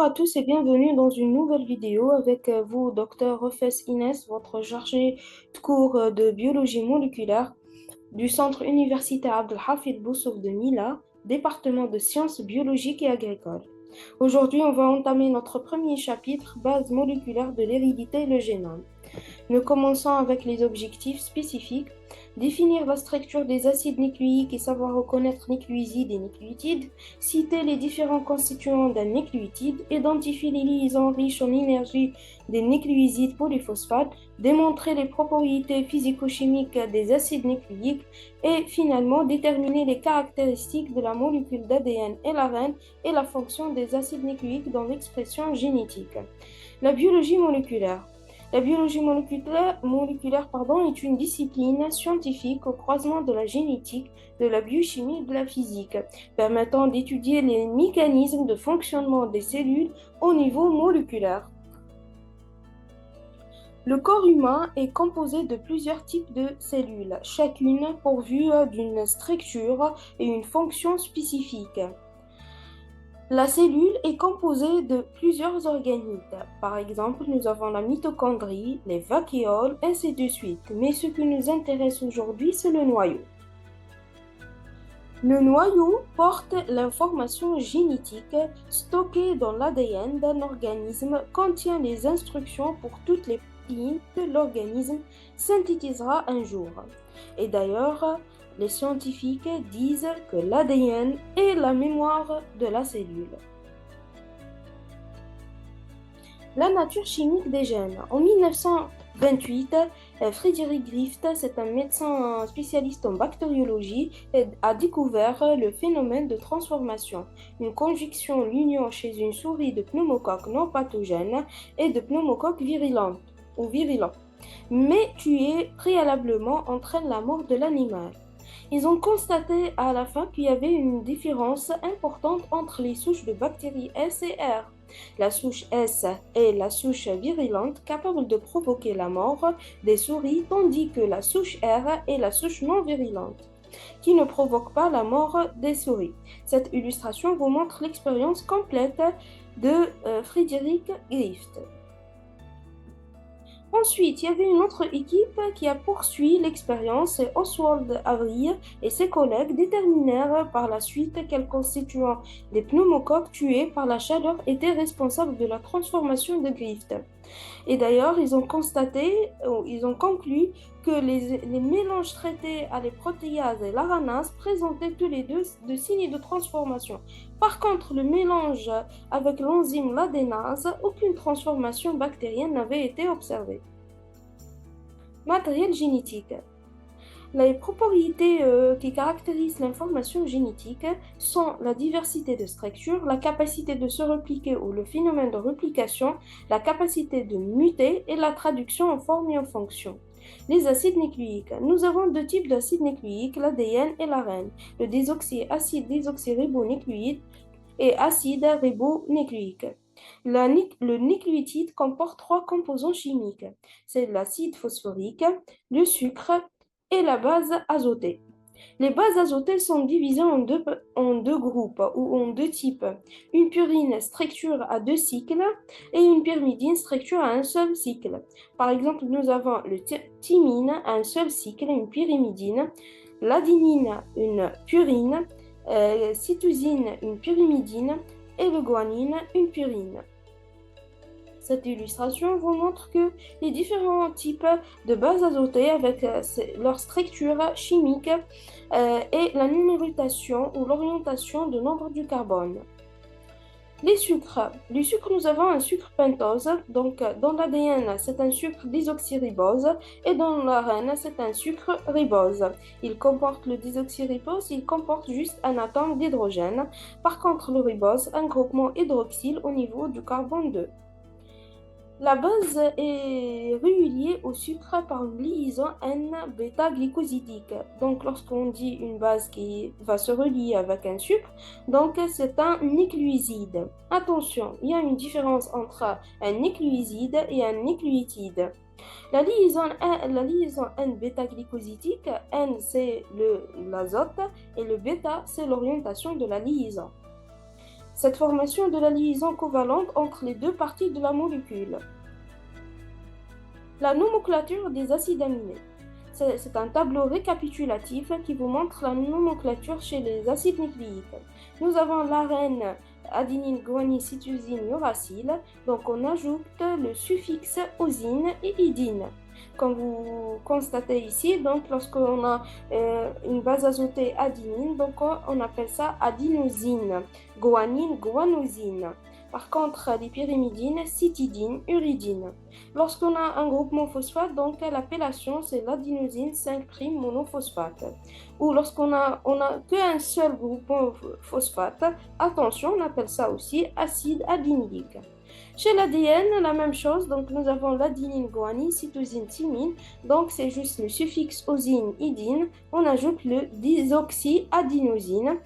Bonjour à tous et bienvenue dans une nouvelle vidéo avec vous, Dr. Rofes Inès, votre chargé de cours de biologie moléculaire du Centre universitaire Abdelhafid Boussouf de Mila, département de sciences biologiques et agricoles. Aujourd'hui, on va entamer notre premier chapitre, base moléculaire de l'hérédité et le génome. Nous commençons avec les objectifs spécifiques. Définir la structure des acides nucléiques et savoir reconnaître nucléosides et nucléotides, citer les différents constituants d'un nucléotide, identifier les liaisons riches en énergie des nucléosides polyphosphates, démontrer les propriétés physico-chimiques des acides nucléiques et finalement déterminer les caractéristiques de la molécule d'ADN et l'ARN et la fonction des acides nucléiques dans l'expression génétique. La biologie moléculaire. La biologie moléculaire, est une discipline scientifique au croisement de la génétique, de la biochimie et de la physique, permettant d'étudier les mécanismes de fonctionnement des cellules au niveau moléculaire. Le corps humain est composé de plusieurs types de cellules, chacune pourvue d'une structure et une fonction spécifiques. La cellule est composée de plusieurs organites. Par exemple, nous avons la mitochondrie, les vacuoles, ainsi de suite. Mais ce qui nous intéresse aujourd'hui, c'est le noyau. Le noyau porte l'information génétique stockée dans l'ADN d'un organisme, contient les instructions pour toutes les protéines que l'organisme synthétisera un jour. Et d'ailleurs, les scientifiques disent que l'ADN est la mémoire de la cellule. La nature chimique des gènes. En 1928, Frédéric Grift, c'est un médecin spécialiste en bactériologie, a découvert le phénomène de transformation, une conjonction l'union chez une souris de pneumocoques non pathogènes et de pneumocoques virulents ou virulents, mais tués préalablement entraîne la mort de l'animal. Ils ont constaté à la fin qu'il y avait une différence importante entre les souches de bactéries S et R. La souche S est la souche virulente capable de provoquer la mort des souris, tandis que la souche R est la souche non virulente, qui ne provoque pas la mort des souris. Cette illustration vous montre l'expérience complète de Frédéric Grift. Ensuite, il y avait une autre équipe qui a poursuivi l'expérience et Oswald Avery et ses collègues déterminèrent par la suite quels constituants des pneumocoques tués par la chaleur étaient responsables de la transformation de Grift. Et d'ailleurs, ils ont conclu que les mélanges traités à les protéases et l'aranase présentaient tous les deux de signes de transformation. Par contre, le mélange avec l'enzyme l'adénase, aucune transformation bactérienne n'avait été observée. Matériel génétique. Les propriétés qui caractérisent l'information génétique sont la diversité de structure, la capacité de se repliquer ou le phénomène de réplication, la capacité de muter et la traduction en forme et en fonction. Les acides nucléiques. Nous avons deux types d'acides nucléiques, l'ADN et l'ARN. Le acide désoxyribonucléique et acide ribonucléique. Le nucléotide comporte trois composants chimiques. C'est l'acide phosphorique, le sucre et la base azotée. Les bases azotées sont divisées en deux groupes ou en deux types. Une purine structure à deux cycles et une pyrimidine structure à un seul cycle. Par exemple, nous avons le thymine à un seul cycle, une pyrimidine, l'adenine, une purine, cytosine, une pyrimidine et le guanine, une purine. Cette illustration vous montre que les différents types de bases azotées avec leur structure chimique et la numérotation ou l'orientation de nombre du carbone. Les sucres. Les sucres, nous avons un sucre pentose, donc dans l'ADN c'est un sucre désoxyribose et dans l'ARN c'est un sucre ribose. Il comporte le désoxyribose, il comporte juste un atome d'hydrogène. Par contre le ribose, un groupement hydroxyle au niveau du carbone 2. La base est reliée au sucre par une liaison N-bêta-glycosidique. Donc, lorsqu'on dit une base qui va se relier avec un sucre, donc c'est un nucléoside. Attention, il y a une différence entre un nucléoside et un nucléotide. La liaison N-bêta-glycosidique, N c'est l'azote et le bêta c'est l'orientation de la liaison. cette formation de la liaison covalente entre les deux parties de la molécule. La nomenclature des acides aminés. C'est un tableau récapitulatif qui vous montre la nomenclature chez les acides nucléiques. Nous avons l'arène, adenine, guanine, cytosine, uracile. Donc on ajoute le suffixe osine et idine. Comme vous constatez ici, donc lorsqu'on a une base azotée adenine, donc on appelle ça adenosine, guanine, guanosine. Par contre, les pyrimidines, cytidine, uridine. Lorsqu'on a un groupement phosphate, donc l'appellation c'est l'adénosine 5' monophosphate. Ou lorsqu'on a qu'un seul groupement phosphate, attention, on appelle ça aussi acide adénique. Chez l'ADN, la même chose, donc nous avons l'adénine, guanine, cytosine, thymine, donc c'est juste le suffixe osine, idine, on ajoute le désoxyadénosine,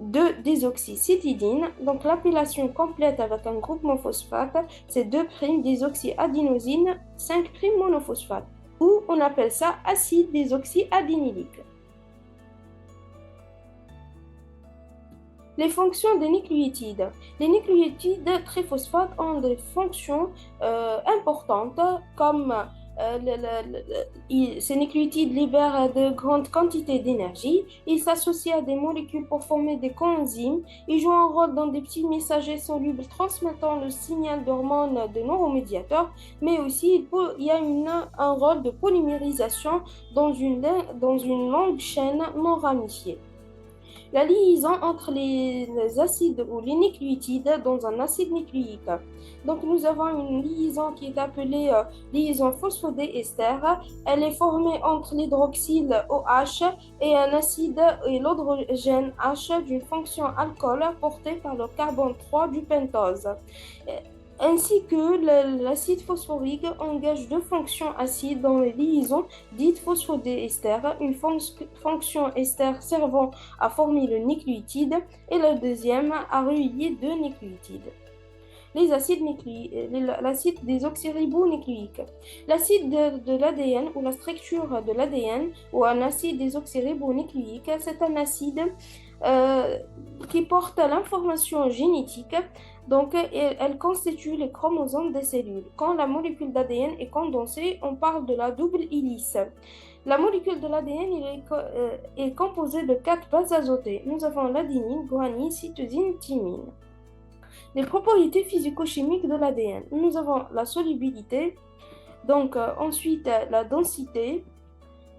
de désoxycytidine, donc l'appellation complète avec un groupement phosphate, c'est 2'-désoxyadénosine, 5' monophosphate, ou on appelle ça acide désoxyadénylique. Les fonctions des nucléotides. Les nucléotides triphosphates ont des fonctions importantes comme ces nucléotides libèrent de grandes quantités d'énergie. Ils s'associent à des molécules pour former des coenzymes. Ils jouent un rôle dans des petits messagers solubles transmettant le signal d'hormones de neuromédiateurs, mais aussi il y a un rôle de polymérisation dans une longue chaîne non ramifiée. La liaison entre les acides ou les nucléotides dans un acide nucléique. Donc nous avons une liaison qui est appelée liaison phosphodéester. Elle est formée entre l'hydroxyle OH et un acide et l'hydrogène H d'une fonction alcool portée par le carbone 3 du pentose. Ainsi que l'acide phosphorique engage deux fonctions acides dans les liaisons dites phosphodéester, une fonction ester servant à former le nucléotide et la deuxième à relier deux nucléotides. L'acide désoxyribonucléique. L'acide de l'ADN ou la structure de l'ADN ou un acide désoxyribonucléique, c'est un acide qui porte l'information génétique. Donc, elle constitue les chromosomes des cellules. Quand la molécule d'ADN est condensée, on parle de la double hélice. La molécule de l'ADN est composée de 4 bases azotées. Nous avons l'adénine, guanine, cytosine, thymine. Les propriétés physico-chimiques de l'ADN. Nous avons la solubilité, donc ensuite la densité,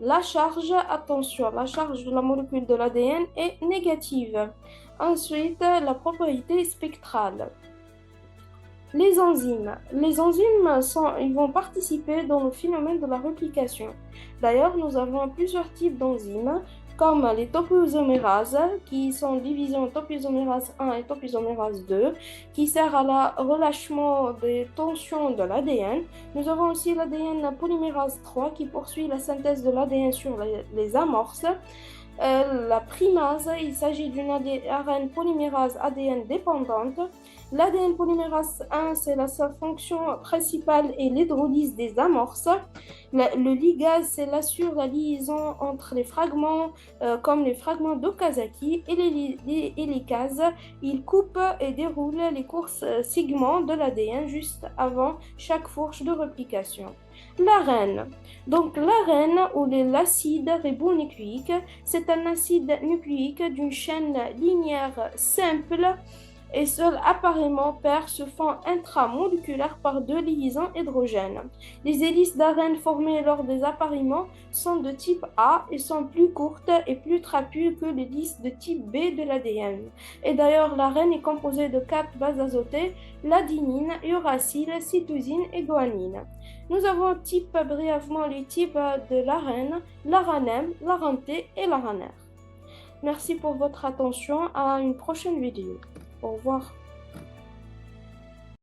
la charge, attention, la charge de la molécule de l'ADN est négative. Ensuite, la propriété spectrale. Les enzymes. Les enzymes ils vont participer dans le phénomène de la réplication. D'ailleurs, nous avons plusieurs types d'enzymes, comme les topoisomérases, qui sont divisées en topoisomérase 1 et topoisomérase 2, qui servent à la relâchement des tensions de l'ADN. Nous avons aussi l'ADN polymérase 3, qui poursuit la synthèse de l'ADN sur les amorces. La primase, il s'agit d'une ARN polymérase ADN dépendante. L'ADN polymérase 1, sa fonction principale est l'hydrolyse des amorces. Le ligase, c'est assure la liaison entre les fragments, comme les fragments d'Okazaki, et les hélicases. Il coupe et déroule les courses segments de l'ADN juste avant chaque fourche de réplication. L'ARN. Donc l'ARN ou l'acide ribonucléique, c'est un acide nucléique d'une chaîne linéaire simple et seul appareillement pair se font intramoléculaires par deux liaisons hydrogènes. Les hélices d'ARN formées lors des appareillements sont de type A et sont plus courtes et plus trapues que les hélices de type B de l'ADN. Et d'ailleurs, l'ARN est composé de 4 bases azotées, l'adénine, uracile, cytosine et guanine. Nous avons brièvement les types de l'ARN, l'ARNM, l'ARNT et l'ARNR. Merci pour votre attention. À une prochaine vidéo. Au revoir.